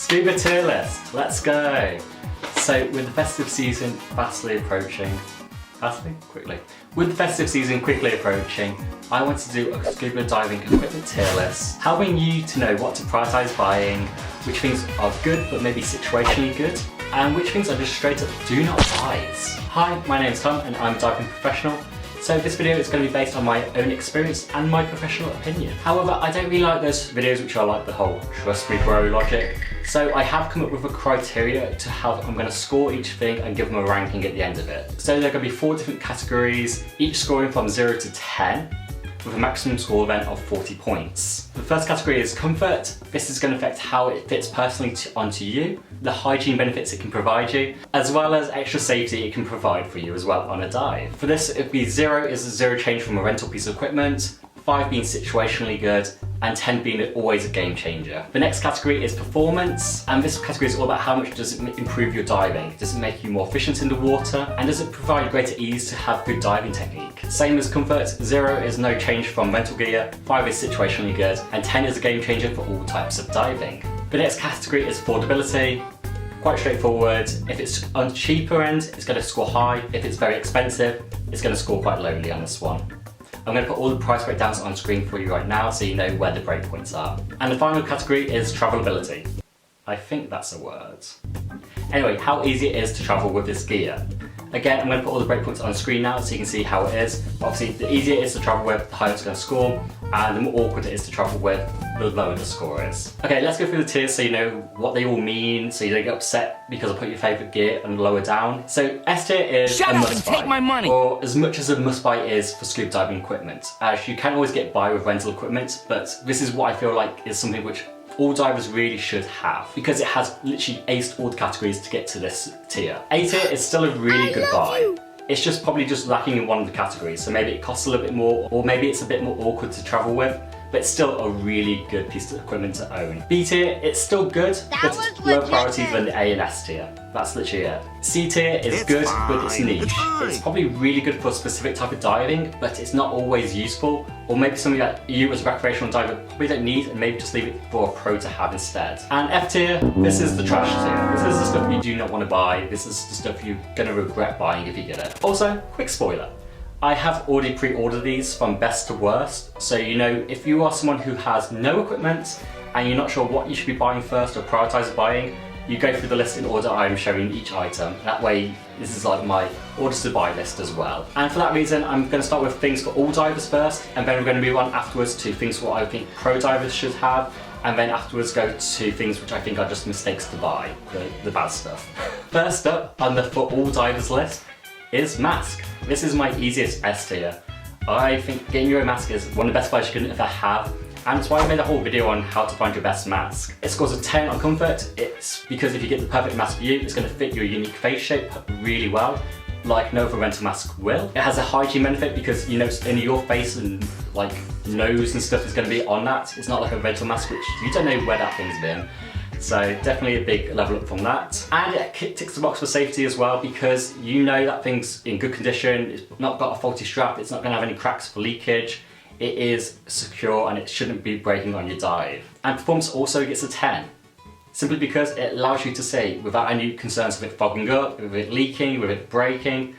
Scuba tier list, let's go! So with the festive season quickly approaching, I want to do a scuba diving equipment tier list, helping you to know what to prioritise buying, which things are good but maybe situationally good, and which things are just straight up do not buys. Hi, my name is Tom and I'm a diving professional. So this video is going to be based on my own experience and my professional opinion. However, I don't really like those videos which are like the whole trust me bro logic. So I have come up with a criteria to how I'm going to score each thing and give them a ranking at the end of it. So there are going to be 4 different categories, each scoring from 0 to 10, with a maximum score then of 40 points. The first category is comfort. This is going to affect how it fits personally onto you, the hygiene benefits it can provide you, as well as extra safety it can provide for you as well on a dive. For this, it would be 0 is a 0 change from a rental piece of equipment, 5 being situationally good, and 10 being always a game changer. The next category is performance, and this category is all about how much does it improve your diving. Does it make you more efficient in the water, and does it provide greater ease to have good diving technique? Same as comfort, 0 is no change from rental gear, 5 is situationally good, and 10 is a game changer for all types of diving. The next category is affordability. Quite straightforward. If it's on the cheaper end, it's going to score high. If it's very expensive, it's going to score quite lowly on this one. I'm going to put all the price breakdowns on screen for you right now so you know where the breakpoints are. And the final category is travelability. I think that's a word. Anyway, how easy it is to travel with this gear. Again, I'm going to put all the breakpoints on screen now so you can see how it is. Obviously, the easier it is to travel with, the higher it's going to score, and the more awkward it is to travel with, the lower the score is. Okay, let's go through the tiers so you know what they all mean, so you don't get upset because I put your favourite gear and lower down. So S tier is a must buy, take my money. or as much as a must buy is for scuba diving equipment. As you can always get by with rental equipment, but this is what I feel like is something which all divers really should have, because it has literally aced all the categories to get to this tier. A tier is still a really good buy. It's just probably just lacking in one of the categories, so maybe it costs a little bit more, or maybe it's a bit more awkward to travel with, but it's still a really good piece of equipment to own. B tier, it's still good, but it's lower priority than the A and S tier. That's literally it. C tier is good, but it's niche. It's probably really good for a specific type of diving, but it's not always useful, or maybe something that you as a recreational diver probably don't need, and maybe just leave it for a pro to have instead. And F tier, this is the trash tier. This is the stuff you do not want to buy. This is the stuff you're gonna regret buying if you get it. Also, quick spoiler. I have already pre-ordered these from best to worst, so you know if you are someone who has no equipment and you're not sure what you should be buying first or prioritise buying, you go through the list in order I'm showing each item. That way, this is like my orders to buy list as well. And for that reason, I'm going to start with things for all divers first, and then we're going to move on afterwards to things what I think pro divers should have, and then afterwards go to things which I think are just mistakes to buy, the bad stuff. First up on the for all divers list is mask. This is my easiest S tier. I think getting your own mask is one of the best buys you can ever have, and that's why I made a whole video on how to find your best mask. It scores a 10 on comfort. It's because if you get the perfect mask for you, it's going to fit your unique face shape really well, like no other rental mask will. It has a hygiene benefit because you know in your face and like nose and stuff is going to be on that. It's not like a rental mask which you don't know where that thing's been. So definitely a big level up from that. And it ticks the box for safety as well, because you know that thing's in good condition, it's not got a faulty strap, it's not going to have any cracks for leakage, it is secure and it shouldn't be breaking on your dive. And performance also gets a 10, simply because it allows you to see without any concerns of it fogging up, with it leaking, with it breaking.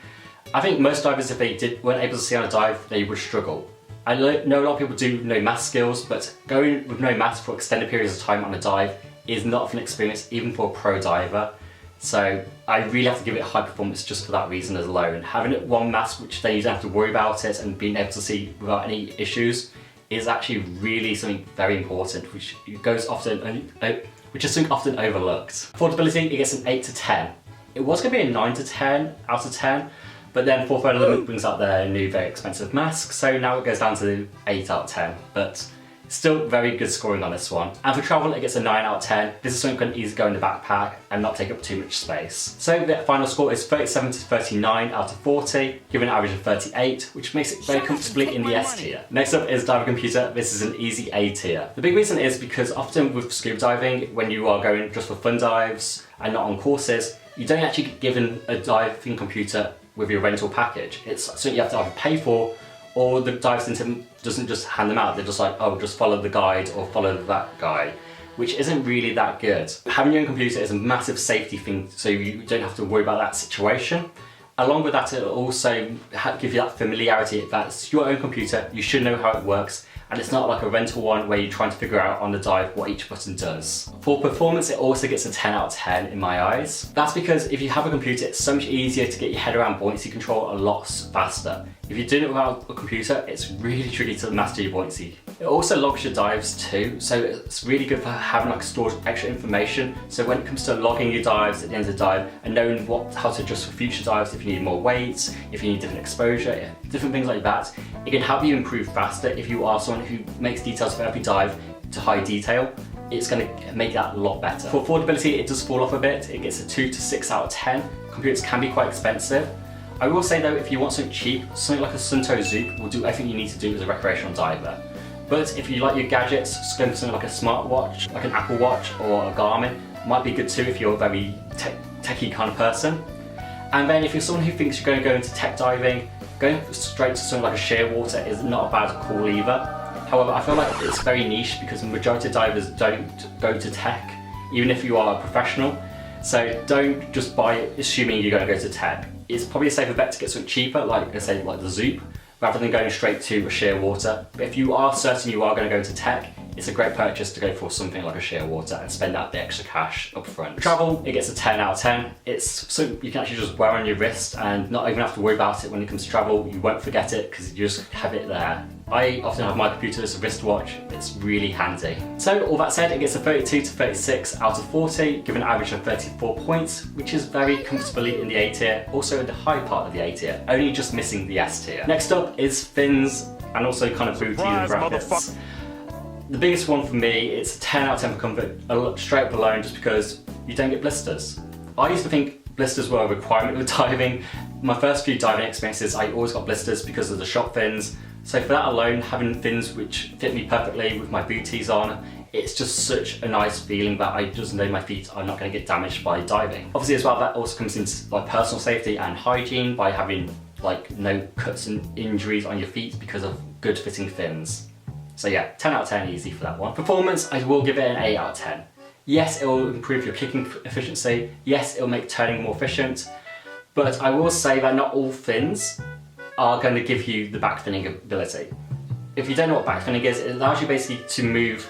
I think most divers, if they weren't able to see on a dive, they would struggle. I know a lot of people do no mask skills, but going with no mask for extended periods of time on a dive is not a fun experience, even for a pro diver. So I really have to give it high performance just for that reason alone. Having it one mask, which then you don't have to worry about it, and being able to see without any issues, is actually really something very important, which is something often overlooked. Affordability, it gets an 8 to 10. It was going to be a 9 to 10 out of 10, but then Fourth Element brings out their new very expensive mask, so now it goes down to 8 out of 10. But still very good scoring on this one. And for travel, it gets a 9 out of 10. This is something that can easily go in the backpack and not take up too much space. So the final score is 37 to 39 out of 40, giving an average of 38, which makes it very comfortably in the S tier. Next up is diver computer. This is an easy A tier. The big reason is because often with scuba diving, when you are going just for fun dives and not on courses, you don't actually get given a diving computer with your rental package. It's something you have to either pay for, or the dive centre doesn't just hand them out. They're just like, oh, just follow the guide or follow that guy. which isn't really that good. Having your own computer is a massive safety thing, so you don't have to worry about that situation. Along with that, it'll also give you that familiarity that it's your own computer, you should know how it works, and it's not like a rental one where you're trying to figure out on the dive what each button does. For performance, it also gets a 10 out of 10 in my eyes. That's because if you have a computer, it's so much easier to get your head around buoyancy control a lot faster. If you're doing it without a computer, it's really tricky to master your buoyancy. It also logs your dives too, so it's really good for having like stored extra information. So when it comes to logging your dives at the end of the dive and knowing how to adjust for future dives, if you need more weights, if you need different exposure, different things like that, it can help you improve faster if you are someone who makes details for every dive to high detail. It's going to make that a lot better. For affordability, it does fall off a bit. It gets a 2 to 6 out of 10. Computers can be quite expensive. I will say though, if you want something cheap, something like a Sunto Zoop will do everything you need to do as a recreational diver. But if you like your gadgets, just going for something like a smartwatch, like an Apple Watch or a Garmin, might be good too if you're a very techie kind of person. And then if you're someone who thinks you're going to go into tech diving, going straight to something like a shearwater is not a bad call either. However, I feel like it's very niche because the majority of divers don't go to tech, even if you are a professional. So don't just buy it assuming you're going to go to tech. It's probably a safer bet to get something cheaper, like I say, like the Zoop, rather than going straight to a shearwater. But if you are certain you are going to go into tech, it's a great purchase to go for something like a shearwater and spend out the extra cash up front. For travel, it gets a 10 out of 10. It's something you can actually just wear on your wrist and not even have to worry about it when it comes to travel. You won't forget it because you just have it there. I often have my computer as a wristwatch. It's really handy. So all that said, it gets a 32 to 36 out of 40, given an average of 34 points, which is very comfortably in the A tier, also in the high part of the A tier, only just missing the S tier. Next up is fins and also kind of booties and brackets. The biggest one for me, it's a 10 out of 10 for comfort, straight up alone, just because you don't get blisters. I used to think blisters were a requirement with diving. My first few diving experiences, I always got blisters because of the shop fins. So for that alone, having fins which fit me perfectly with my booties on, it's just such a nice feeling that I just know my feet are not going to get damaged by diving. Obviously as well, that also comes into like personal safety and hygiene by having like no cuts and injuries on your feet because of good fitting fins. So yeah, 10 out of 10 easy for that one. Performance, I will give it an 8 out of 10. Yes, it will improve your kicking efficiency. Yes, it will make turning more efficient. But I will say that not all fins are going to give you the back finning ability. If you don't know what back finning is, it allows you basically to move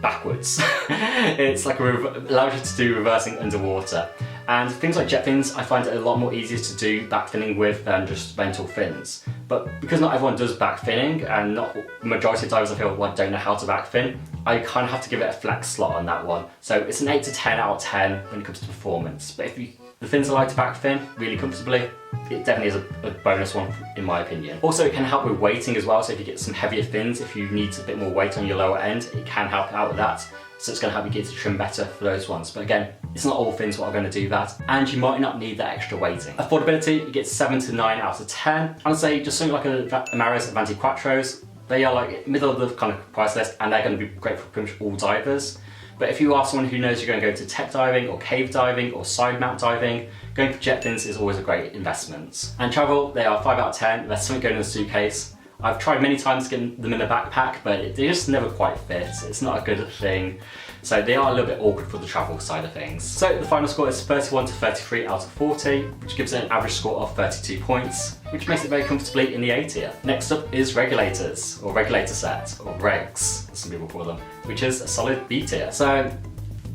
backwards. It's like allows you to do reversing underwater. And things like jet fins, I find it a lot more easier to do back finning with than just rental fins. But because not everyone does back finning, and not the majority of divers I feel like don't know how to back fin, I kind of have to give it a flex slot on that one. So it's an 8 to 10 out of 10 when it comes to performance. But if the fins allow you to back fin really comfortably, it definitely is a bonus one in my opinion. Also, it can help with weighting as well, so if you get some heavier fins, if you need a bit more weight on your lower end, it can help out with that. So it's going to help you get to trim better for those ones. But again, it's not all fins what are going to do that, and you might not need that extra weighting. Affordability, you get 7 to 9 out of 10. I'd say just something like a Amaris Avanti Quattros, they are like middle of the kind of price list, and they're going to be great for pretty much all divers. But if you are someone who knows you're going to go to tech diving or cave diving or side mount diving, going for jet fins is always a great investment. And travel, they are 5 out of 10. There's something going in the suitcase. I've tried many times getting them in a backpack, but they just never quite fit. It's not a good thing. So they are a little bit awkward for the travel side of things. So the final score is 31 to 33 out of 40, which gives it an average score of 32 points, which makes it very comfortably in the A tier. Next up is regulators, or regulator set, or regs, as some people call them, which is a solid B tier. So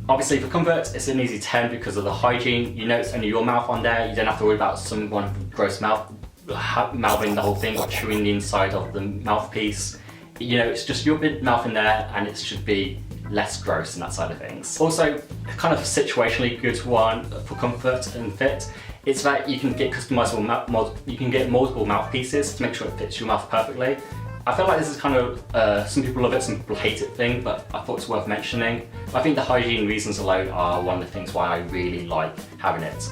obviously for comfort, it's an easy 10 because of the hygiene. You know it's only your mouth on there. You don't have to worry about someone with gross mouthing the whole thing or chewing the inside of the mouthpiece. You know, it's just your big mouth in there, and it should be less gross and that side of things. Also, kind of situationally good one for comfort and fit, it's that you can get customizable, you can get multiple mouthpieces to make sure it fits your mouth perfectly. I feel like this is kind of, some people love it, some people hate it thing, but I thought it's worth mentioning. I think the hygiene reasons alone are one of the things why I really like having it.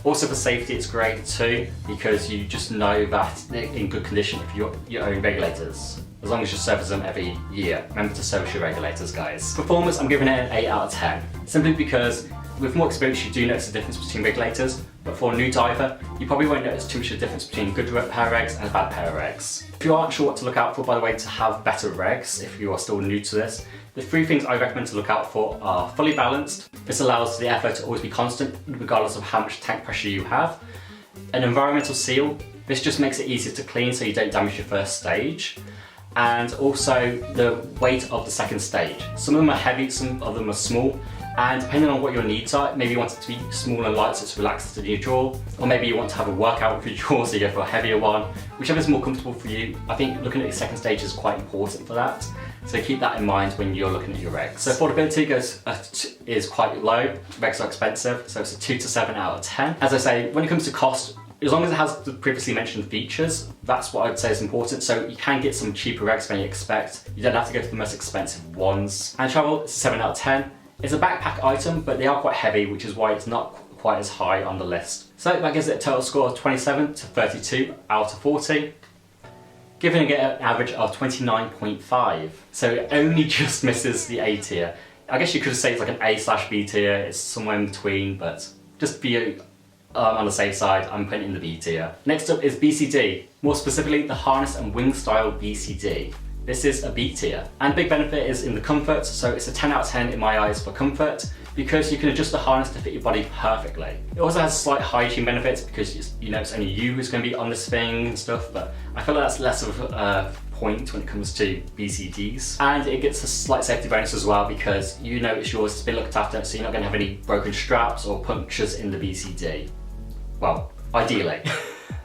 Also for safety, it's great too, because you just know that they're in good condition if you're your own regulators. As long as you service them every year. Remember to service your regulators, guys. Performance, I'm giving it an 8 out of 10. Simply because with more experience, you do notice the difference between regulators, but for a new diver, you probably won't notice too much of a difference between a good pair of regs and a bad pair of regs. If you aren't sure what to look out for, by the way, to have better regs, if you are still new to this, The 3 things I recommend to look out for are fully balanced. This allows the airflow to always be constant regardless of how much tank pressure you have. An environmental seal. This just makes it easier to clean so you don't damage your first stage. And also the weight of the second stage. Some of them are heavy, some of them are small. And depending on what your needs are, maybe you want it to be small and light so it's relaxed in your drawer, or maybe you want to have a workout with your drawer so you go for a heavier one. Whichever is more comfortable for you. I think looking at your second stage is quite important for that. So keep that in mind when you're looking at your regs. So affordability is quite low, regs are expensive, so it's a 2 to 7 out of 10. As I say, when it comes to cost, as long as it has the previously mentioned features, that's what I'd say is important. So you can get some cheaper regs than you expect. You don't have to go for the most expensive ones. And travel, it's a 7 out of 10. It's a backpack item, but they are quite heavy, which is why it's not quite as high on the list. So that gives it a total score of 27 to 32 out of 40, giving it an average of 29.5. So it only just misses the A tier. I guess you could say it's like an A/B tier, it's somewhere in between, but just be on the safe side, I'm putting it in the B tier. Next up is BCD, more specifically the harness and wing style BCD. This is a B tier. And big benefit is in the comfort, so it's a 10 out of 10 in my eyes for comfort, because you can adjust the harness to fit your body perfectly. It also has slight hygiene benefits because you know it's only you who's going to be on this thing and stuff, but I feel like that's less of a point when it comes to BCDs. And it gets a slight safety bonus as well because you know it's yours to be looked after, so you're not going to have any broken straps or punctures in the BCD. Well, ideally.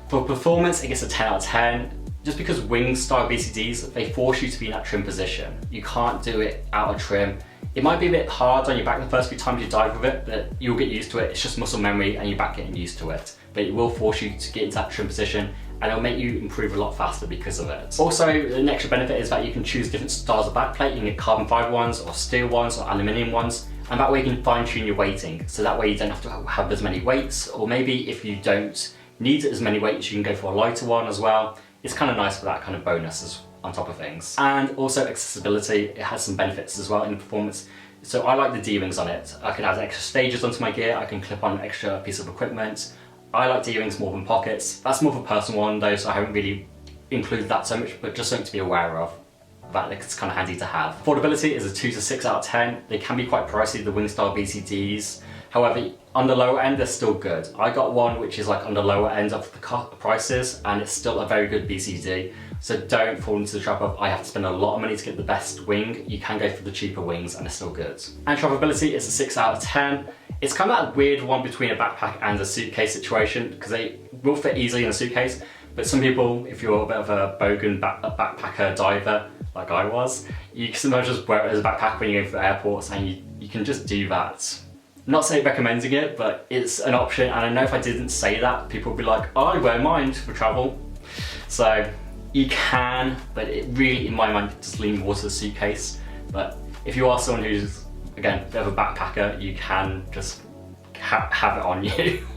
For performance, it gets a 10 out of 10. Just because wing style BCDs, they force you to be in that trim position. You can't do it out of trim. It might be a bit hard on your back the first few times you dive with it, but you'll get used to it. It's just muscle memory and your back getting used to it. But it will force you to get into that trim position and it'll make you improve a lot faster because of it. Also, an extra benefit is that you can choose different styles of backplate. You can get carbon fibre ones or steel ones or aluminium ones. And that way you can fine tune your weighting. So that way you don't have to have as many weights, or maybe if you don't need as many weights, you can go for a lighter one as well. It's kind of nice for that kind of bonuses on top of things. And also accessibility, it has some benefits as well in performance. So I like the D-rings on it. I can add extra stages onto my gear, I can clip on an extra piece of equipment. I like D-rings more than pockets. That's more of a personal one though, so I haven't really included that so much, but just something to be aware of. That it's kind of handy to have. Affordability is a 2 to 6 out of 10. They can be quite pricey, the wing style BCDs. However, on the lower end, they're still good. I got one which is like on the lower end of the prices, and it's still a very good BCD. So don't fall into the trap of I have to spend a lot of money to get the best wing. You can go for the cheaper wings and it's still good. And travelability is a 6 out of 10. It's kind of that weird one between a backpack and a suitcase situation because they will fit easily in a suitcase. But some people, if you're a bit of a bogan backpacker diver, like I was, you can sometimes just wear it as a backpack when you go for airports and you can just do that. Not saying recommending it, but it's an option, and I know if I didn't say that, people would be like, oh, I wear mine for travel. So you can, but it really, in my mind, just lean more to the suitcase. But if you are someone who's, again, a bit of a backpacker, you can just have it on you.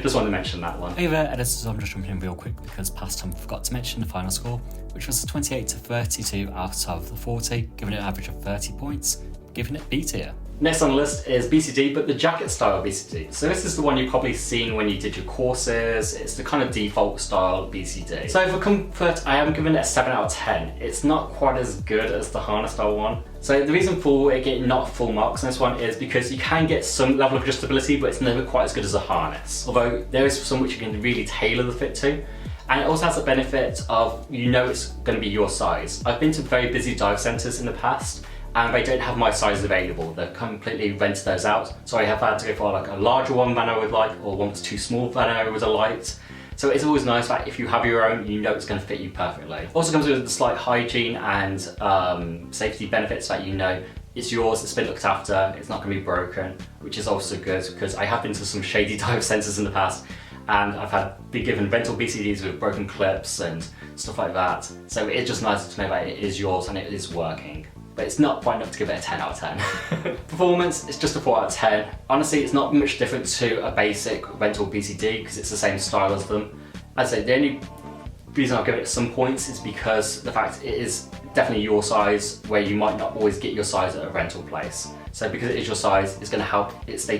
Just wanted to mention that one. Hey there, editors, I'm just jumping in real quick because past time I forgot to mention the final score, which was a 28 to 32 out of the 40, giving it an average of 30 points, giving it B tier. Next on the list is BCD, but the jacket style BCD. So this is the one you've probably seen when you did your courses. It's the kind of default style BCD. So for comfort, I am giving it a 7 out of 10. It's not quite as good as the harness style one. So the reason for it getting not full marks on this one is because you can get some level of adjustability, but it's never quite as good as a harness. Although there is some which you can really tailor the fit to. And it also has the benefit of, you know it's going to be your size. I've been to very busy dive centres in the past, and they don't have my size available. They've completely rented those out. So I have had to go for like a larger one than I would like, or one that's too small than I would have liked. So it's always nice that if you have your own, you know it's going to fit you perfectly. Also comes with the slight hygiene and safety benefits that you know it's yours, it's been looked after, it's not going to be broken, which is also good because I have been to some shady dive centres in the past and I've been given rental BCDs with broken clips and stuff like that. So it's just nice to know that it is yours and it is working. But it's not quite enough to give it a 10 out of 10. Performance, it's just a 4 out of 10. Honestly, it's not much different to a basic rental BCD because it's the same style as them. I'd say the only reason I'll give it some points is because the fact it is definitely your size where you might not always get your size at a rental place. So because it is your size, it's going to help it stay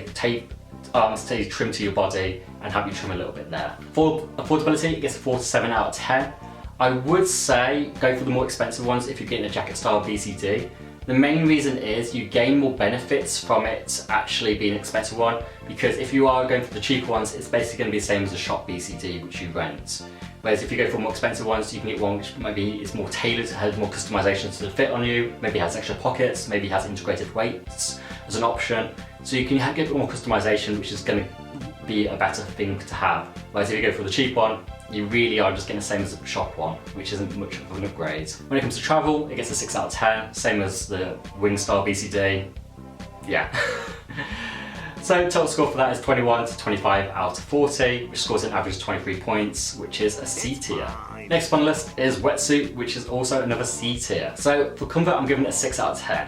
trim to your body and help you trim a little bit there. For affordability, it gets a 4 to 7 out of 10. I would say go for the more expensive ones if you're getting a jacket style BCD, The main reason is you gain more benefits from it actually being an expensive one, because if you are going for the cheaper ones, it's basically going to be the same as a shop BCD which you rent. Whereas if you go for more expensive ones, you can get one which maybe is more tailored, has more customization to fit on you, maybe has extra pockets, maybe has integrated weights as an option. So you can get a bit more customization, which is going to be a better thing to have. Whereas if you go for the cheap one, you really are just getting the same as the shop one, which isn't much of an upgrade. When it comes to travel, it gets a 6 out of 10, same as the Wingstyle BCD. Yeah. So total score for that is 21 to 25 out of 40, which scores an average of 23 points, which is a C tier. Next on the list is Wetsuit, which is also another C tier. So for comfort, I'm giving it a 6 out of 10.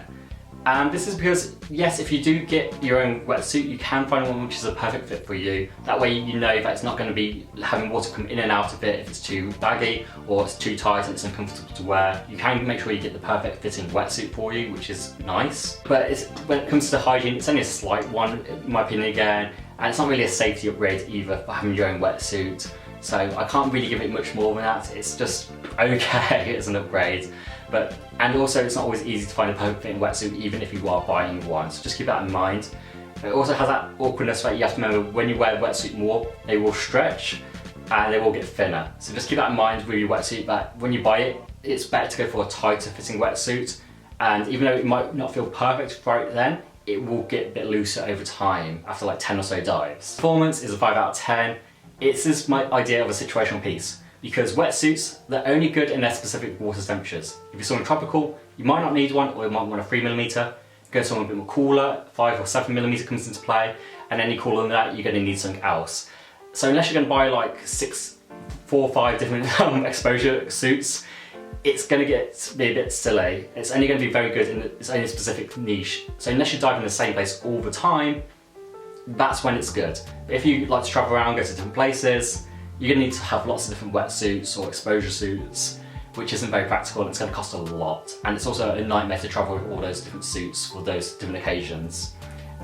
And this is because, yes, if you do get your own wetsuit, you can find one which is a perfect fit for you. That way you know that it's not going to be having water come in and out of it if it's too baggy or it's too tight and it's uncomfortable to wear. You can make sure you get the perfect fitting wetsuit for you, which is nice. But when it comes to hygiene, it's only a slight one, in my opinion again, and it's not really a safety upgrade either for having your own wetsuit. So I can't really give it much more than that. It's just okay as an upgrade. And also it's not always easy to find a perfect fitting wetsuit even if you are buying one, so just keep that in mind. It also has that awkwardness that you have to remember when you wear a wetsuit more, they will stretch and they will get thinner. So just keep that in mind with your wetsuit, that when you buy it, it's better to go for a tighter fitting wetsuit, and even though it might not feel perfect right then, it will get a bit looser over time after like 10 or so dives. Performance is a 5 out of 10. It's just my idea of a situational piece. Because wetsuits, they're only good in their specific water temperatures. If you're somewhere tropical, you might not need one, or you might want a 3mm. Go somewhere a bit more cooler, 5 or 7mm comes into play, and any cooler than that, you're going to need something else. So unless you're going to buy like 4 or 5 different exposure suits, it's going to be a bit silly. It's only going to be very good in its own specific niche. So unless you dive in the same place all the time, that's when it's good. But if you like to travel around, go to different places, you're going to need to have lots of different wetsuits or exposure suits, which isn't very practical and it's going to cost a lot. And it's also a nightmare to travel with all those different suits for those different occasions.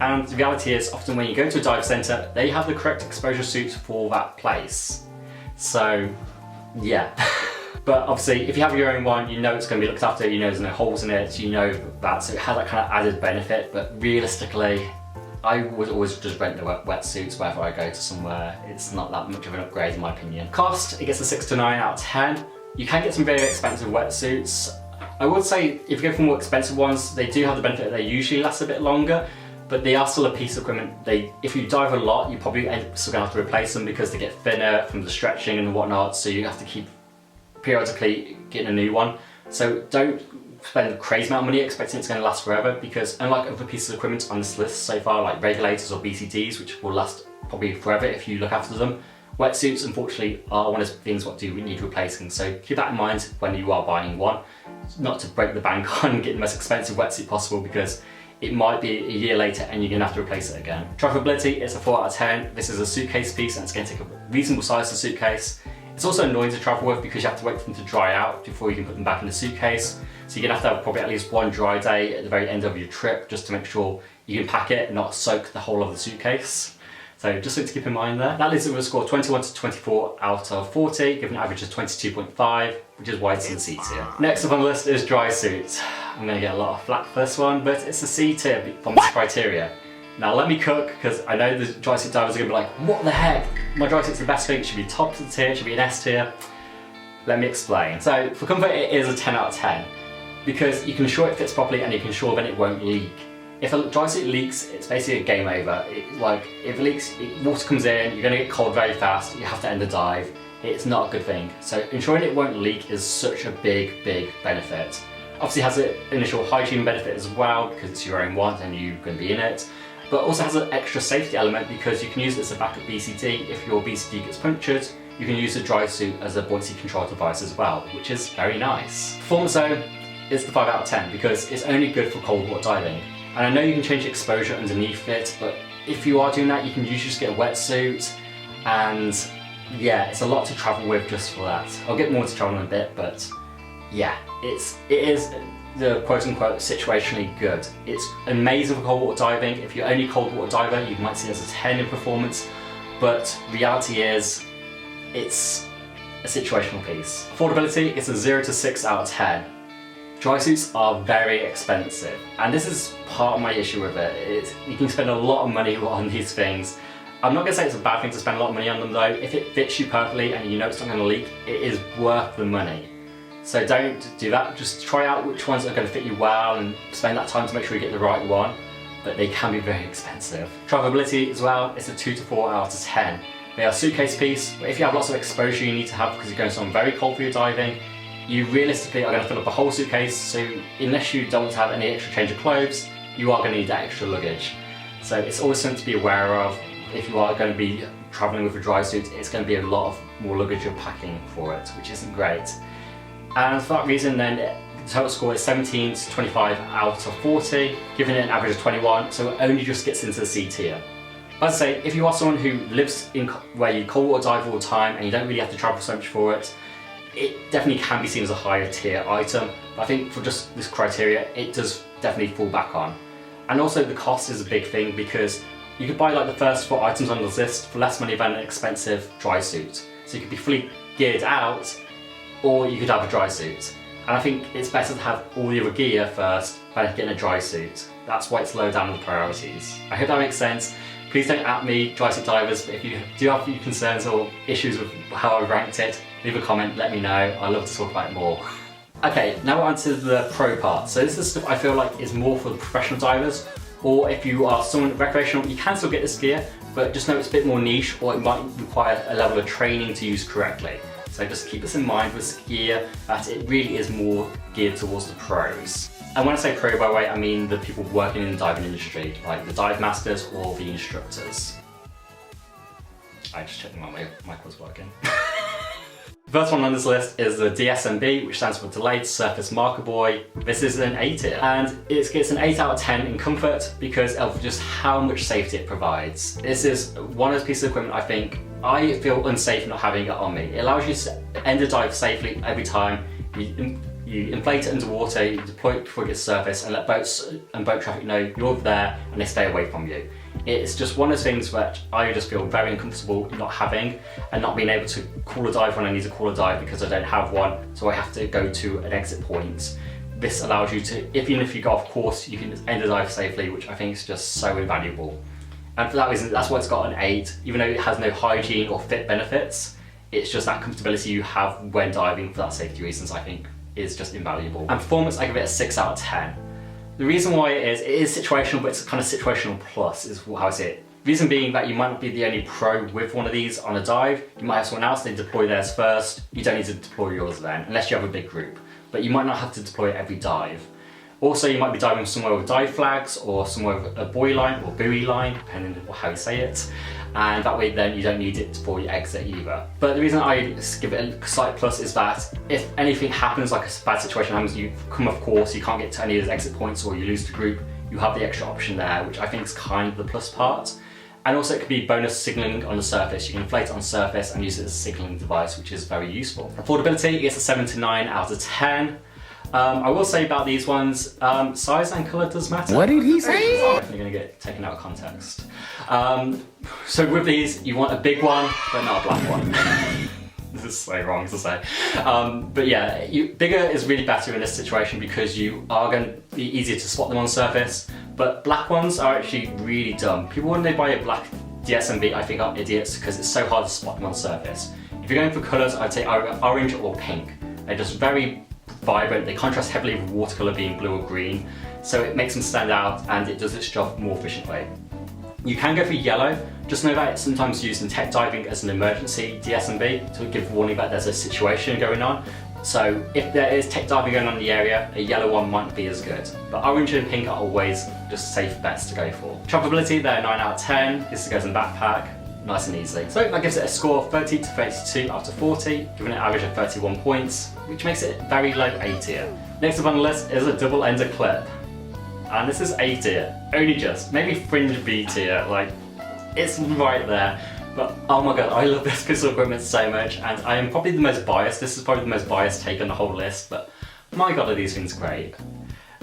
And the reality is, often when you go to a dive centre, they have the correct exposure suit for that place. So, yeah. But obviously, if you have your own one, you know it's going to be looked after, you know there's no holes in it, you know that, so it has that kind of added benefit, but realistically, I would always just rent the wetsuits wherever I go to somewhere. It's not that much of an upgrade in my opinion. Cost, it gets a 6 to 9 out of 10. You can get some very expensive wetsuits. I would say if you go for more expensive ones, they do have the benefit that they usually last a bit longer, but they are still a piece of equipment. If you dive a lot, you probably still gonna have to replace them because they get thinner from the stretching and whatnot, so you have to keep periodically getting a new one. So don't spend a crazy amount of money expecting it's going to last forever, because unlike other pieces of equipment on this list so far, like regulators or BCDs, which will last probably forever if you look after them, wetsuits unfortunately are one of the things what do need replacing. So keep that in mind when you are buying one, not to break the bank on getting the most expensive wetsuit possible, because it might be a year later and you're going to have to replace it again. Travelability is a 4 out of 10. This is a suitcase piece and it's going to take a reasonable size to suitcase. It's also annoying to travel with because you have to wait for them to dry out before you can put them back in the suitcase. So you're going to have probably at least one dry day at the very end of your trip just to make sure you can pack it and not soak the whole of the suitcase. So just something to keep in mind there. That leaves it with a score 21 to 24 out of 40, giving an average of 22.5, which is why it's in C tier. Next up on the list is Drysuit. I'm going to get a lot of flack for this one, but it's a C tier from this criteria. Now let me cook, because I know the Drysuit divers are going to be like, what the heck? My Drysuit's the best thing, it should be top of the tier, it should be an S tier. Let me explain. So for comfort it is a 10 out of 10, because you can ensure it fits properly and you can ensure that it won't leak. If a Drysuit leaks, it's basically a game over. If it leaks, water comes in, you're going to get cold very fast, you have to end the dive. It's not a good thing. So ensuring it won't leak is such a big benefit. Obviously it has an initial hygiene benefit as well, because it's your own one and you're going to be in it. But also has an extra safety element because you can use it as a backup BCD. If your BCD gets punctured, you can use the Drysuit as a buoyancy control device as well, which is very nice. Performance though is the 5 out of 10 because it's only good for cold water diving. And I know you can change exposure underneath it, but if you are doing that, you can usually just get a wetsuit, and yeah, it's a lot to travel with just for that. I'll get more to travel in a bit, but yeah, it is the quote-unquote situationally good. It's amazing for cold water diving. If you're only cold water diver, you might see it as a 10 in performance, but reality is it's a situational piece. Affordability is a 0 to 6 out of 10. Drysuits are very expensive, and this is part of my issue with it. You can spend a lot of money on these things. I'm not going to say it's a bad thing to spend a lot of money on them though. If it fits you perfectly and you know it's not going to leak, it is worth the money. So don't do that. Just try out which ones are going to fit you well and spend that time to make sure you get the right one. But they can be very expensive. Travelability as well, it's a 2 to 4 out of 10. They are suitcase piece, but if you have lots of exposure you need to have because you're going somewhere very cold for your diving, you realistically are going to fill up a whole suitcase, so unless you don't have any extra change of clothes, you are going to need that extra luggage. So it's always something to be aware of. If you are going to be travelling with a dry suit, it's going to be a lot of more luggage you're packing for it, which isn't great. And for that reason then, the total score is 17 to 25 out of 40, giving it an average of 21, so it only just gets into the C tier. But as I say, if you are someone who lives in where you cold water dive all the time and you don't really have to travel so much for it, it definitely can be seen as a higher tier item. But I think for just this criteria, it does definitely fall back on. And also the cost is a big thing because you could buy like the first 4 items on the list for less money than an expensive dry suit. So you could be fully geared out, or you could have a dry suit. And I think it's better to have all the other gear first than getting a dry suit. That's why it's low down on the priorities. I hope that makes sense. Please don't at me, dry suit divers, but if you do have any concerns or issues with how I ranked it, leave a comment, let me know. I'd love to talk about it more. Okay, now on to the pro part. So this is stuff I feel like is more for the professional divers, or if you are someone recreational, you can still get this gear, but just know it's a bit more niche, or it might require a level of training to use correctly. So just keep this in mind with gear, that it really is more geared towards the pros. And when I say pro, by the way, I mean the people working in the diving industry, like the dive masters or the instructors. I just checked my mic was working. The first one on this list is the DSMB, which stands for Delayed Surface Marker Buoy. This is an A tier, and it gets an 8 out of 10 in comfort because of just how much safety it provides. This is one of those pieces of equipment I think I feel unsafe not having it on me. It allows you to end a dive safely every time. You inflate it underwater, you deploy it before it gets surface, and let boats and boat traffic know you're there and they stay away from you. It's just one of those things that I just feel very uncomfortable not having, and not being able to call a dive when I need to call a dive because I don't have one, so I have to go to an exit point. This allows you to, even if you go off course, you can end a dive safely, which I think is just so invaluable. And for that reason, that's why it's got an 8, even though it has no hygiene or fit benefits. It's just that comfortability you have when diving for that safety reasons, I think, is just invaluable. And performance, I give it a 6 out of 10. The reason why it is situational, but it's kind of situational plus is how I see it. Reason being that you might not be the only pro with one of these on a dive. You might have someone else, they deploy theirs first. You don't need to deploy yours then, unless you have a big group. But you might not have to deploy it every dive. Also, you might be diving somewhere with dive flags or somewhere with a buoy line or buoy line, depending on how you say it. And that way then you don't need it for your exit either. But the reason I give it a slight plus is that if anything happens, like a bad situation happens, you come off course, you can't get to any of those exit points or you lose the group, you have the extra option there, which I think is kind of the plus part. And also it could be bonus signalling on the surface. You can inflate it on the surface and use it as a signalling device, which is very useful. Affordability is a 7 to 9 out of 10. I will say about these ones, size and colour does matter. What did he say? I'm definitely going to get taken out of context. So with these, you want a big one, but not a black one. This is so wrong to say. But yeah, bigger is really better in this situation because you are going to be easier to spot them on the surface, but black ones are actually really dumb. People, when they buy a black DSMB, I think are idiots because it's so hard to spot them on the surface. If you're going for colours, I'd say either orange or pink. They're just very vibrant, they contrast heavily with watercolour being blue or green, so it makes them stand out and it does its job more efficiently. You can go for yellow, just know that it's sometimes used in tech diving as an emergency DSMB to give warning that there's a situation going on. So if there is tech diving going on in the area, a yellow one might not be as good. But orange and pink are always just safe bets to go for. Travelability, they're 9 out of 10, this goes in the backpack. Nice and easy. So that gives it a score of 30 to 32 out of 40, giving it an average of 31 points, which makes it very low A tier. Next up on the list is a double ender clip. And this is A tier, only just, maybe fringe B tier, like, it's right there. But oh my god, I love this piece of equipment so much, and I am probably the most biased. This is probably the most biased take on the whole list, but my god are these things great.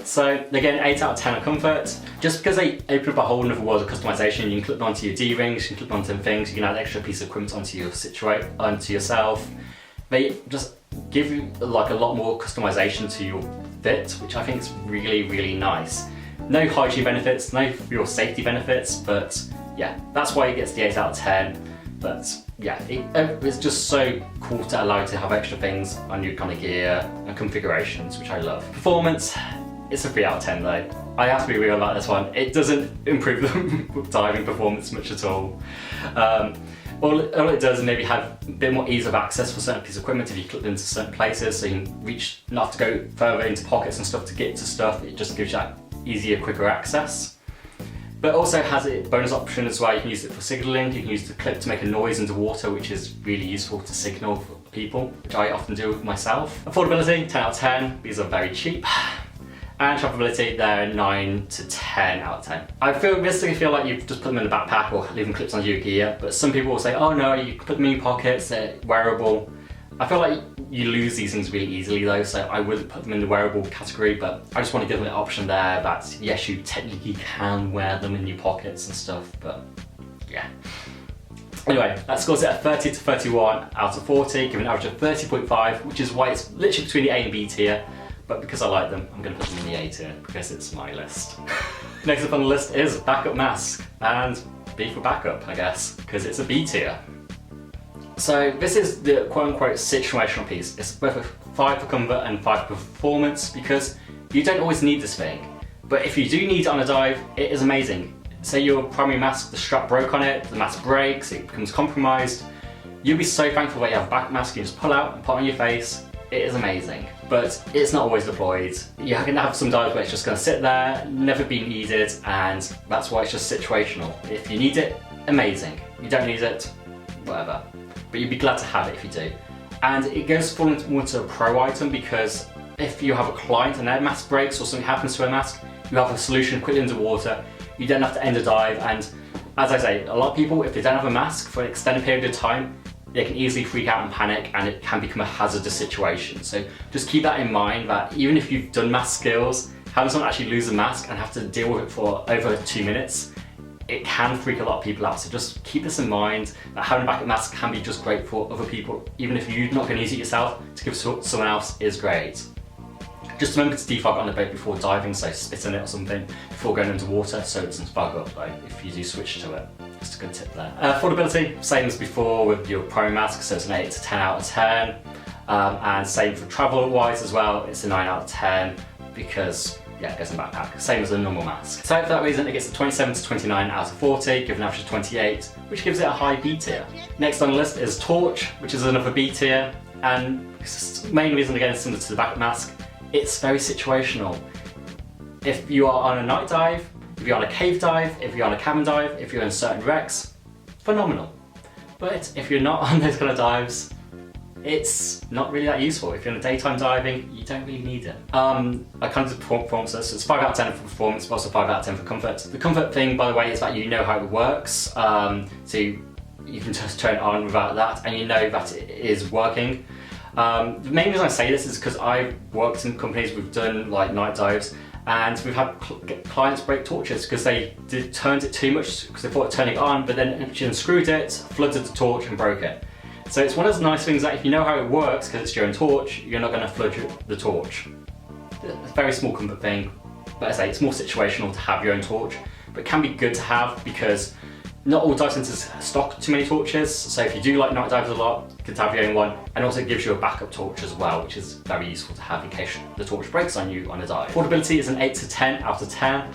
So again, 8 out of 10 on comfort. Just because they open up a whole other world of customization, you can clip onto your D-rings, you can clip onto things, you can add extra piece of equipment onto yourself. They just give you like a lot more customization to your fit, which I think is really, really nice. No hygiene benefits, no real safety benefits, but yeah, that's why it gets the 8 out of 10. But yeah, it's just so cool to allow you to have extra things on your kind of gear and configurations, which I love. Performance, it's a 3 out of 10 though. I have to be real about this one. It doesn't improve the diving performance much at all. All it does is maybe have a bit more ease of access for certain pieces of equipment if you clip into certain places, so you can reach, not have to go further into pockets and stuff to get to stuff. It just gives you that easier, quicker access. But also has a bonus option as well. You can use it for signalling. You can use the clip to make a noise underwater, which is really useful to signal for people, which I often do with myself. Affordability, 10 out of 10. These are very cheap. And travelability, they're 9 to 10 out of 10. I realistically feel like you just put them in the backpack or leave them clips on your gear, but some people will say, oh no, you can put them in your pockets, they're wearable. I feel like you lose these things really easily though, so I wouldn't put them in the wearable category, but I just want to give them an option there that yes, you technically can wear them in your pockets and stuff, but yeah. Anyway, that scores it at 30 to 31 out of 40, giving an average of 30.5, which is why it's literally between the A and B tier. But because I like them, I'm going to put them in the A tier because it's my list. Next up on the list is backup mask, and B for backup, I guess, because it's a B tier. So this is the quote-unquote situational piece. It's both a 5 for comfort and 5 for performance because you don't always need this thing. But if you do need it on a dive, it is amazing. Say your primary mask, the strap broke on it, the mask breaks, it becomes compromised. You'll be so thankful that you have a backup mask you just pull out and put on your face. It is amazing, but it's not always deployed. You're going to have some dives where it's just going to sit there, never be needed, and that's why it's just situational. If you need it, amazing. You don't need it, whatever. But you'd be glad to have it if you do. And it goes more into a pro item because if you have a client and their mask breaks or something happens to a mask, you have a solution quickly underwater. You don't have to end a dive, and as I say, a lot of people, if they don't have a mask for an extended period of time, they can easily freak out and panic, and it can become a hazardous situation. So just keep that in mind, that even if you've done mask skills, having someone actually lose a mask and have to deal with it for over 2 minutes, it can freak a lot of people out. So just keep this in mind, that having a backup mask can be just great for other people. Even if you're not going to use it yourself, to give someone else is great. Just remember to defog on the boat before diving, so spit in it or something before going underwater so it doesn't fog up though, if you do switch to it. Just a good tip there. Affordability, same as before with your pro mask, so it's an 8 to 10 out of 10. And same for travel wise as well, it's a 9 out of 10 because yeah, it goes in the backpack, same as a normal mask. So for that reason it gets a 27 to 29 out of 40, given an average of 28, which gives it a high B tier. Next on the list is Torch, which is another B tier, and the main reason again is similar to the backup mask, it's very situational. If you are on a night dive, if you're on a cave dive, if you're on a cabin dive, if you're in certain wrecks, phenomenal. But if you're not on those kind of dives, it's not really that useful. If you're in daytime diving, you don't really need it. I kind of performance this, so it's 5 out of 10 for performance, but also 5 out of 10 for comfort. The comfort thing, by the way, is that you know how it works, so you can just turn it on without that, and you know that it is working. The main reason I say this is because I've worked in companies, we've done like night dives, and we've had clients break torches because they turned it too much because they thought it turning it on, but then actually unscrewed it, flooded the torch and broke it. So it's one of those nice things that if you know how it works, because it's your own torch, you're not going to flood the torch. It's a very small comfort thing, but as I say, it's more situational to have your own torch, but it can be good to have because not all dive centres stock too many torches, so if you do like night dives a lot, good to have your own one, and also it gives you a backup torch as well, which is very useful to have in case the torch breaks on you on a dive. Affordability is an 8 to 10 out of 10.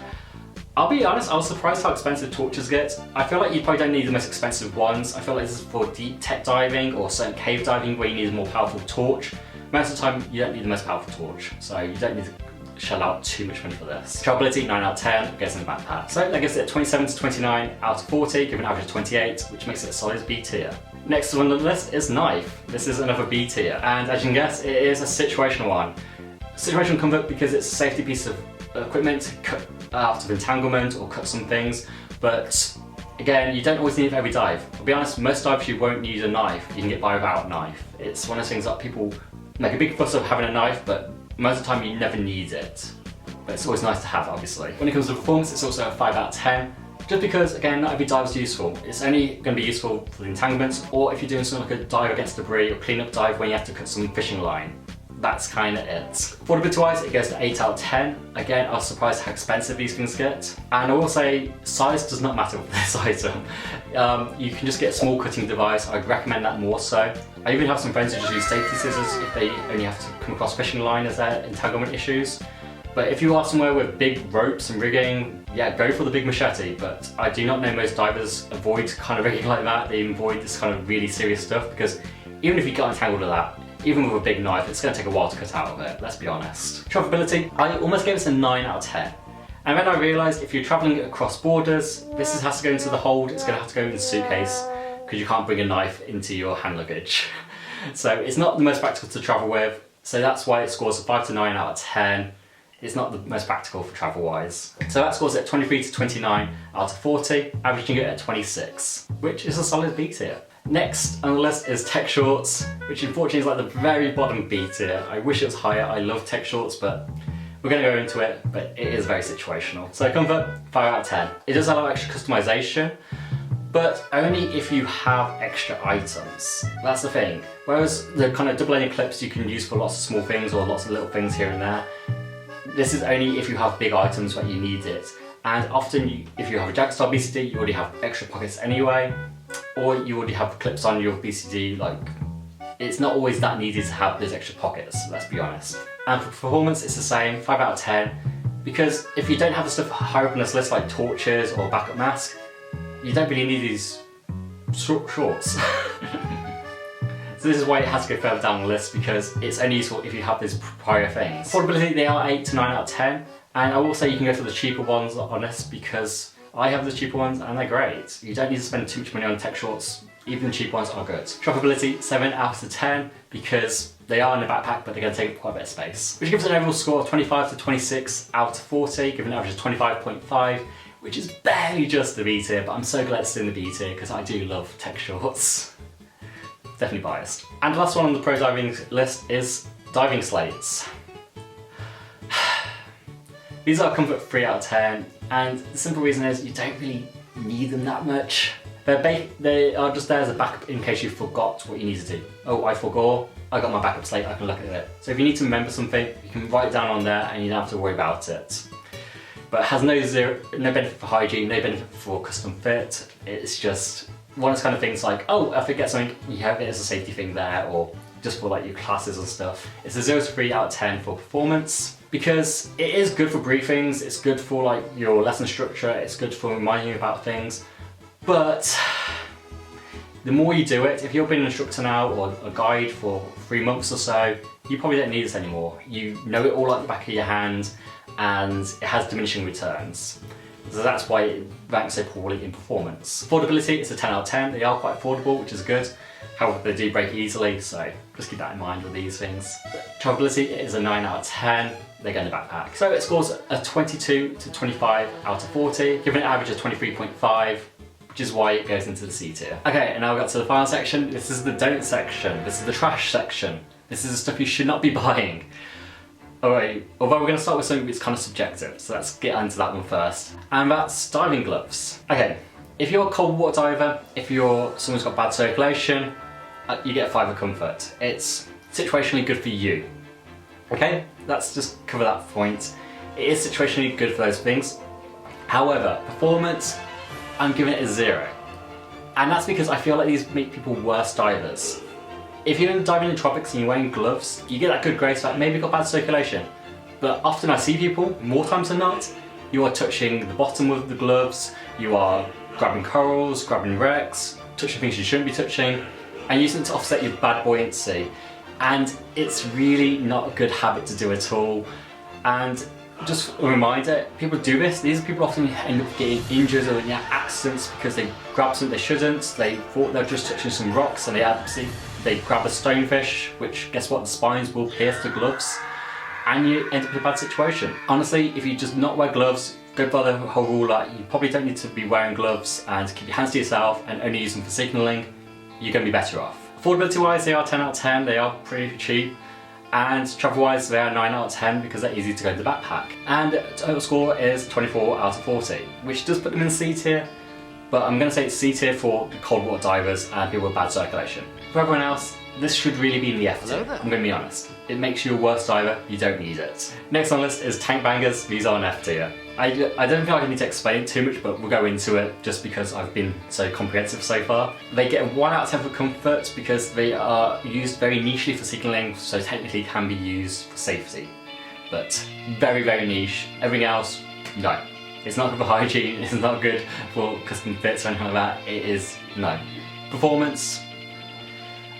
I'll be honest, I was surprised how expensive torches get. I feel like you probably don't need the most expensive ones. I feel like this is for deep tech diving or certain cave diving where you need a more powerful torch. Most of the time, you don't need the most powerful torch, so you don't need to shell out too much money for this. Travelability, 9 out of 10, goes in the backpack. So that gives it a 27 to 29 out of 40, given an average of 28, which makes it a solid B tier. Next on the list is knife. This is another B tier, and as you can guess, it is a situational one. Situational comfort because it's a safety piece of equipment to cut out of entanglement or cut some things, but again, you don't always need it for every dive. I'll be honest, most dives you won't need a knife, you can get by without a knife. It's one of those things that people make a big fuss of having a knife, but most of the time you never need it. But it's always nice to have, obviously. When it comes to performance, it's also a 5 out of 10, just because, again, not every dive is useful. It's only going to be useful for the entanglements, or if you're doing something like a dive against debris or clean-up dive when you have to cut some fishing line. that's kind of it. Affordability wise, it goes to 8 out of 10. Again, I was surprised how expensive these things get. And I will say, size does not matter with this item. You can just get a small cutting device. I'd recommend that more so. I even have some friends who just use safety scissors if they only have to come across fishing line as their entanglement issues. But if you are somewhere with big ropes and rigging, yeah, go for the big machete. But I do not know most divers avoid kind of rigging like that. They avoid this kind of really serious stuff because even if you get entangled with that, even with a big knife, it's going to take a while to cut out of it, let's be honest. Travelability, I almost gave this a 9 out of 10. And then I realised if you're travelling across borders, this has to go into the hold, it's going to have to go in the suitcase because you can't bring a knife into your hand luggage. So it's not the most practical to travel with, so that's why it scores a 5 to 9 out of 10. It's not the most practical for travel wise. So that scores at 23 to 29 out of 40, averaging it at 26, which is a solid B tier. Next on the list is tech shorts, which unfortunately is like the very bottom B tier. I wish it was higher, I love tech shorts, but we're going to go into it, but it is very situational. So comfort, 5 out of 10. It does allow extra customization, but only if you have extra items. That's the thing. Whereas the kind of double-ended clips you can use for lots of small things or lots of little things here and there, this is only if you have big items where you need it. And often, if you have a jack-style BCD, you already have extra pockets anyway, or you already have clips on your BCD, like, it's not always that needed to have those extra pockets, let's be honest. And for performance, it's the same, 5 out of 10, because if you don't have the stuff higher up on this list, like torches or backup mask, you don't really need these shorts. So this is why it has to go further down the list, because it's only useful if you have these prior things. Affordability, they are 8 to 9 out of 10, and I will say you can go for the cheaper ones on this because I have the cheaper ones and they're great. You don't need to spend too much money on tech shorts, even the cheap ones are good. Travelability, 7 out of 10, because they are in a backpack but they're going to take up quite a bit of space. Which gives an overall score of 25 to 26 out of 40, giving an average of 25.5, which is barely just the B tier, but I'm so glad it's in the B tier because I do love tech shorts. Definitely biased. And the last one on the pro diving list is diving slates. These are comfort 3 out of 10, and the simple reason is you don't really need them that much. They are just there as a backup in case you forgot what you need to do. Oh, I forgot, I got my backup slate, I can look at it. So if you need to remember something, you can write it down on there and you don't have to worry about it. But it has no benefit for hygiene, no benefit for custom fit. It's just one of those kind of things like, oh, if I forget something, you have it as a safety thing there, or just for like your classes and stuff. It's a 0 to 3 out of 10 for performance, because it is good for briefings, it's good for like your lesson structure, it's good for reminding you about things, but the more you do it, if you've been an instructor now or a guide for 3 months or so, you probably don't need this anymore. You know it all like the back of your hand, and it has diminishing returns. So that's why it ranks so poorly in performance. Affordability, it's a 10 out of 10. They are quite affordable, which is good. However, they do break easily, so just keep that in mind with these things. Travelability, it is a 9 out of 10. They go in the backpack. So it scores a 22 to 25 out of 40, giving an average of 23.5, which is why it goes into the C tier. Okay, and now we got to the final section. This is the don't section. This is the trash section. This is the stuff you should not be buying. Alright, although we're going to start with something that's kind of subjective, so let's get into that one first. And that's diving gloves. Okay, if you're a cold water diver, if you're someone who's got bad circulation, you get a 5 of comfort. It's situationally good for you. Okay, let's just cover that point. It is situationally good for those things. However, performance, I'm giving it a 0. And that's because I feel like these make people worse divers. If you're diving in the tropics and you're wearing gloves, you get that good grace that maybe you've got bad circulation. But often I see people, more times than not, you are touching the bottom of the gloves, you are grabbing corals, grabbing wrecks, touching things you shouldn't be touching, and using it to offset your bad buoyancy. And it's really not a good habit to do at all. And just a reminder, people do this, these people often end up getting injured or in accidents because they grab something they shouldn't, they thought they're just touching some rocks and they grab a stonefish, which guess what, the spines will pierce the gloves, and you end up in a bad situation. Honestly, if you just not wear gloves, go by the whole rule that you probably don't need to be wearing gloves and keep your hands to yourself and only use them for signalling, you're going to be better off. Affordability wise, they are 10 out of 10, they are pretty cheap. And travel wise, they are 9 out of 10 because they're easy to go in the backpack. And total score is 24 out of 40, which does put them in C tier, but I'm going to say it's C tier for cold water divers and people with bad circulation. For everyone else, this should really be in the F tier. I'm going to be honest. It makes you a worse diver, you don't need it. Next on the list is tank bangers. These are an F tier. I don't feel like I need to explain it too much, but we'll go into it just because I've been so comprehensive so far. They get a 1 out of 10 for comfort because they are used very nichely for seeking, so technically can be used for safety. But very, very niche. Everything else, no. It's not good for hygiene, it's not good for custom fits or anything like that. It is no. Performance,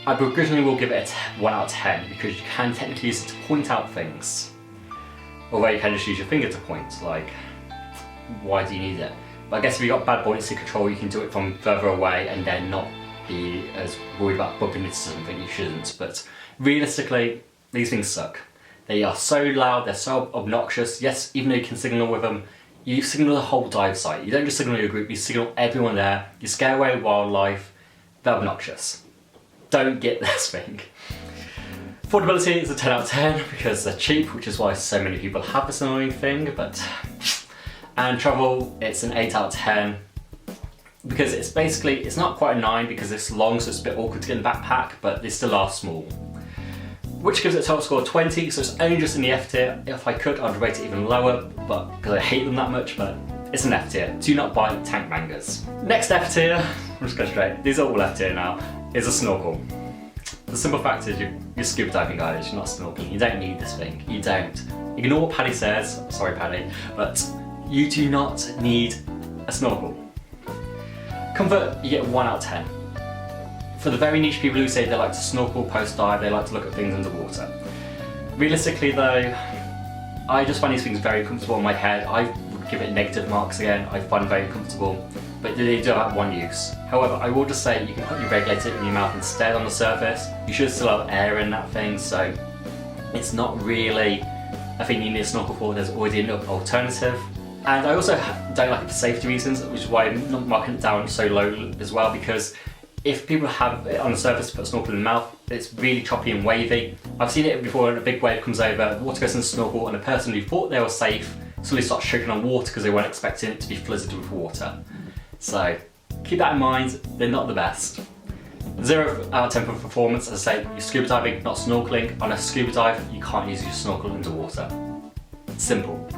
I begrudgingly will give it a 1 out of 10 because you can technically use it to point out things. Although you can just use your finger to point, like, why do you need it? But I guess if you've got bad buoyancy control, you can do it from further away and then not be as worried about bumping into something you shouldn't. But realistically, these things suck. They are so loud, they're so obnoxious. Yes, even though you can signal with them, you signal the whole dive site. You don't just signal your group, you signal everyone there. You scare away wildlife. They're obnoxious. Don't get this thing. Affordability is a 10 out of 10 because they're cheap, which is why so many people have this annoying thing, and travel, it's an 8 out of 10 because it's basically, it's not quite a 9 because it's long, so it's a bit awkward to get in the backpack, but they still are small. Which gives it a total score of 20, so it's only just in the F tier. If I could, I'd rate it even lower, but because I hate them that much, but it's an F tier. Do not buy tank bangers. Next F tier, I'm just going straight, these are all F tier now, is a snorkel. The simple fact is you're scuba diving guys, you're not snorkeling, you don't need this thing, you don't. Ignore what Paddy says, sorry Paddy, but you do not need a snorkel. Comfort, you get 1 out of 10. For the very niche people who say they like to snorkel post-dive, they like to look at things underwater. Realistically though, I just find these things very comfortable in my head. I would give it negative marks again, I find them very comfortable, but they do have one use. However, I will just say you can put your regulator in your mouth instead on the surface. You should still have air in that thing, so it's not really a thing you need a snorkel for, there's already an alternative. And I also don't like it for safety reasons, which is why I'm not marking it down so low as well, because if people have it on the surface to put a snorkel in the mouth, it's really choppy and wavy. I've seen it before when a big wave comes over, the water goes in the snorkel, and a person who thought they were safe suddenly starts choking on water because they weren't expecting it to be flooded with water. So keep that in mind, they're not the best. 0 out of 10 for performance, as I say, you're scuba diving, not snorkeling. On a scuba dive, you can't use your snorkel underwater. Simple.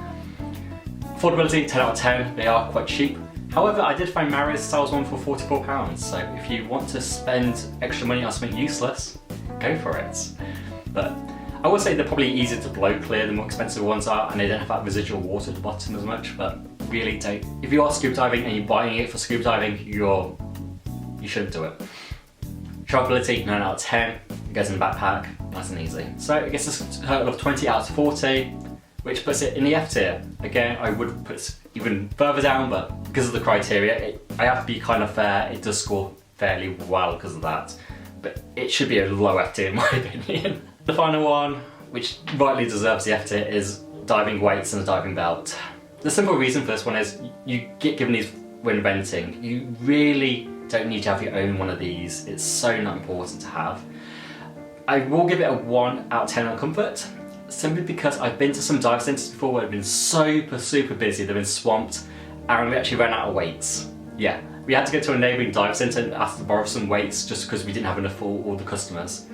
Affordability, 10 out of 10, they are quite cheap. However, I did find Mario's styles one for £44, so if you want to spend extra money on something useless, go for it. But I would say they're probably easier to blow clear, the more expensive ones are, and they don't have that residual water at the bottom as much, but really don't. If you are scuba diving and you're buying it for scuba diving, you shouldn't do it. Travelability, 9 out of 10, it goes in the backpack, nice and easy. So it gets a total of 20 out of 40, which puts it in the F tier. Again, I would put it even further down, but because of the criteria, I have to be kind of fair, it does score fairly well because of that. But it should be a low F tier in my opinion. The final one, which rightly deserves the F tier, is diving weights and a diving belt. The simple reason for this one is you get given these when renting. You really don't need to have your own one of these. It's so not important to have. I will give it a 1 out of 10 on comfort, simply because I've been to some dive centres before where they've been super busy, they've been swamped, and we actually ran out of weights. Yeah, we had to go to a neighbouring dive centre and ask to borrow some weights just because we didn't have enough for all the customers.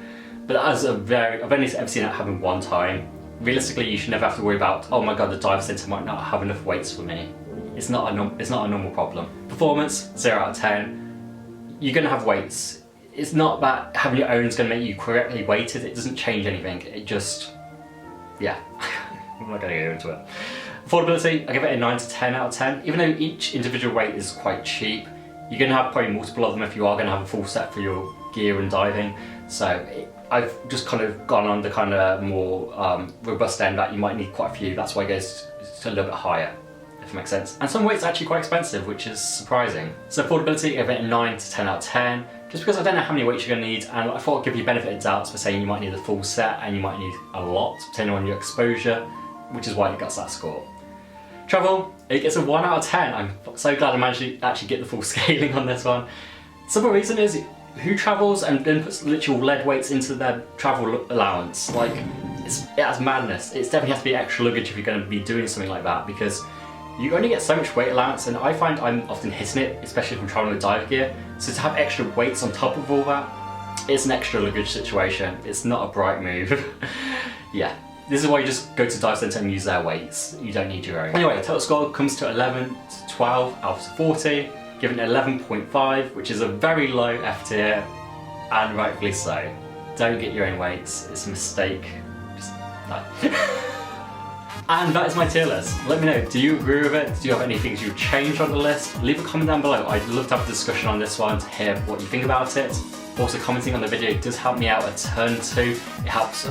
But as I've only ever seen that happen one time. Realistically, you should never have to worry about, oh my god, the dive centre might not have enough weights for me. It's not a normal problem. Performance, 0 out of 10. You're going to have weights. It's not that having your own is going to make you correctly weighted, it doesn't change anything, it just, yeah, I'm not going to go into it. Affordability, I give it a 9 to 10 out of 10. Even though each individual weight is quite cheap, you're going to have probably multiple of them if you are going to have a full set for your gear and diving. So I've just kind of gone on the kind of more robust end that you might need quite a few. That's why it goes to a little bit higher, if it makes sense. And some weights are actually quite expensive, which is surprising. So affordability, I give it a 9 to 10 out of 10. Just because I don't know how many weights you're going to need, and I thought I'd give you benefit of doubts for saying you might need a full set and you might need a lot, depending on your exposure, which is why it got that score. Travel, it gets a 1 out of 10. I'm so glad I managed to actually get the full scaling on this one. Simple reason is, who travels and then puts literal lead weights into their travel allowance? Like, that's madness. It definitely has to be extra luggage if you're going to be doing something like that, because you only get so much weight allowance, and I find I'm often hitting it, especially if I'm traveling with dive gear. So to have extra weights on top of all that, it's an extra luggage situation. It's not a bright move. Yeah, this is why you just go to dive centre and use their weights. You don't need your own. Anyway, total score comes to 11 to 12 out of 40, giving it 11.5, which is a very low F tier, and rightfully so. Don't get your own weights, it's a mistake. Just no. And that is my tier list. Let me know, do you agree with it? Do you have any things you've changed on the list? Leave a comment down below. I'd love to have a discussion on this one, to hear what you think about it. Also, commenting on the video does help me out a ton too. It helps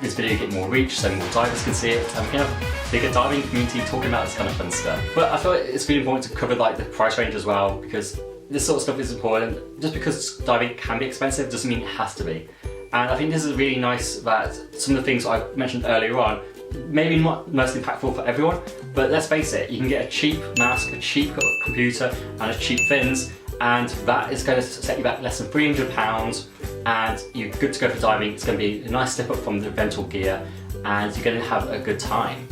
this video get more reach so more divers can see it, and we can have a bigger diving community talking about this kind of fun stuff. But I feel like it's really important to cover like the price range as well, because this sort of stuff is important. Just because diving can be expensive doesn't mean it has to be. And I think this is really nice that some of the things I mentioned earlier on, maybe not most impactful for everyone, but let's face it, you can get a cheap mask, a cheap computer and a cheap fins, and that is going to set you back less than £300, and you're good to go for diving. It's going to be a nice step up from the rental gear, and you're going to have a good time.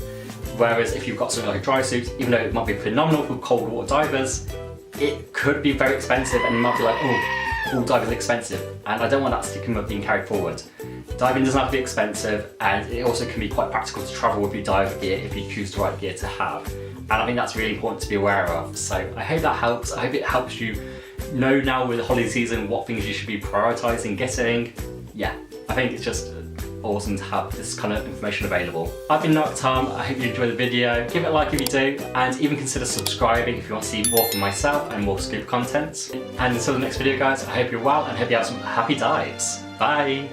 Whereas if you've got something like a Drysuit, even though it might be phenomenal for cold water divers, it could be very expensive, and you might be like, oh, all diving is expensive, and I don't want that stigma being carried forward. Diving doesn't have to be expensive, and it also can be quite practical to travel with your dive gear if you choose the right gear to have. And I think that's really important to be aware of. So I hope that helps. I hope it helps you know now with the holiday season what things you should be prioritising getting. Yeah, I think it's just awesome to have this kind of information available. I've been Tom. I hope you enjoyed the video. Give it a like if you do, and even consider subscribing if you want to see more from myself and more scuba content. And until the next video guys, I hope you're well and hope you have some happy dives. Bye!